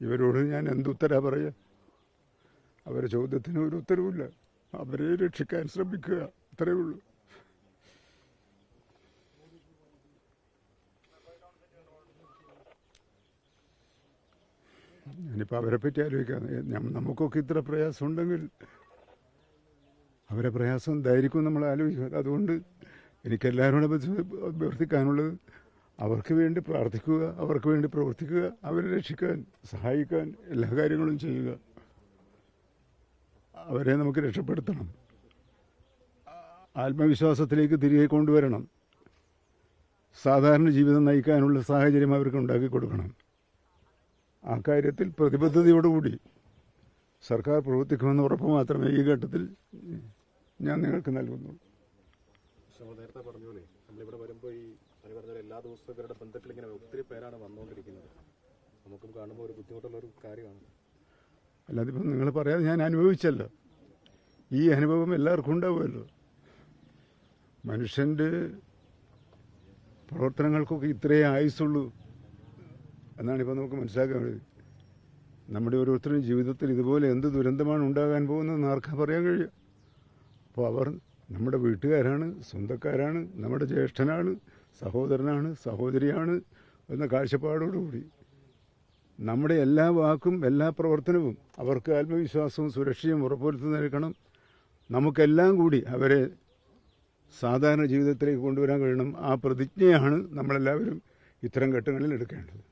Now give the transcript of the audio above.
ഇവരോട് ഞാൻ എന്തുത്തരാ പറയുക? അവരുടെ ചോദ്യത്തിന് ഒരു ഉത്തരവില്ല. അവരെ രക്ഷിക്കാൻ ശ്രമിക്കുക, അത്രയേ ഉള്ളൂ. ഞാനിപ്പോൾ അവരെ പറ്റി ആലോചിക്കാം. നമുക്കൊക്കെ ഇത്ര പ്രയാസം ഉണ്ടെങ്കിൽ അവരെ പ്രയാസം എന്തായിരിക്കും നമ്മൾ ആലോചിക്കുക. അതുകൊണ്ട് എനിക്കെല്ലാവരോടും അഭ്യർത്ഥിക്കാനുള്ളത്, അവർക്ക് വേണ്ടി പ്രാർത്ഥിക്കുക, അവർക്ക് വേണ്ടി പ്രവർത്തിക്കുക, അവരെ രക്ഷിക്കാൻ സഹായിക്കാൻ എല്ലാ കാര്യങ്ങളും ചെയ്യുക. അവരെ നമുക്ക് രക്ഷപ്പെടുത്തണം, ആത്മവിശ്വാസത്തിലേക്ക് തിരികെ കൊണ്ടുവരണം, സാധാരണ ജീവിതം നയിക്കാനുള്ള സാഹചര്യം അവർക്ക് ഉണ്ടാക്കി കൊടുക്കണം. ആ കാര്യത്തിൽ പ്രതിബദ്ധതയോടുകൂടി സർക്കാർ പ്രവർത്തിക്കുമെന്ന് ഉറപ്പ് മാത്രമേ ഈ ഘട്ടത്തിൽ ഞാൻ നിങ്ങൾക്ക് നൽകുന്നുള്ളൂ. നേരത്തെ പറഞ്ഞോളേ, നമ്മളിവിടെ വരുമ്പോൾ ഈ എല്ലാ ദിവസവും ഇവരുടെ ബന്ധുക്കൾ ഇങ്ങനെ ഒത്തിരി പേരാണ് വന്നുകൊണ്ടിരിക്കുന്നത്. നമുക്കും കാണുമ്പോൾ ഒരു ബുദ്ധിമുട്ടുള്ളൊരു കാര്യമാണ്. അല്ലാതെ ഇപ്പം നിങ്ങൾ പറയാതെ ഞാൻ അനുഭവിച്ചല്ലോ. ഈ അനുഭവം എല്ലാവർക്കും ഉണ്ടാവുമല്ലോ. മനുഷ്യൻ്റെ പ്രവർത്തനങ്ങൾക്കൊക്കെ ഇത്രയേ ആയുസുള്ളൂ എന്നാണ് ഇപ്പോൾ നമുക്ക് മനസ്സിലാക്കാൻ കഴിയും. നമ്മുടെ ഓരോരുത്തരും ജീവിതത്തിൽ ഇതുപോലെ എന്ത് ദുരന്തമാണ് ഉണ്ടാകാൻ പോകുന്നതെന്ന് ആർക്കാ പറയാൻ കഴിയുക? അപ്പോൾ അവർ നമ്മുടെ വീട്ടുകാരാണ്, സ്വന്തക്കാരാണ്, നമ്മുടെ ജ്യേഷ്ഠനാണ്, സഹോദരനാണ്, സഹോദരിയാണ് എന്ന കാഴ്ചപ്പാടോടുകൂടി നമ്മുടെ എല്ലാ വാക്കും എല്ലാ പ്രവർത്തനവും അവർക്ക് ആത്മവിശ്വാസവും സുരക്ഷയും ഉറപ്പുവരുത്തി നൽകണം. നമുക്കെല്ലാം കൂടി അവരെ സാധാരണ ജീവിതത്തിലേക്ക് കൊണ്ടുവരാൻ കഴിയണം. ആ പ്രതിജ്ഞയാണ് നമ്മളെല്ലാവരും ഇത്തരം ഘട്ടങ്ങളിൽ എടുക്കേണ്ടത്.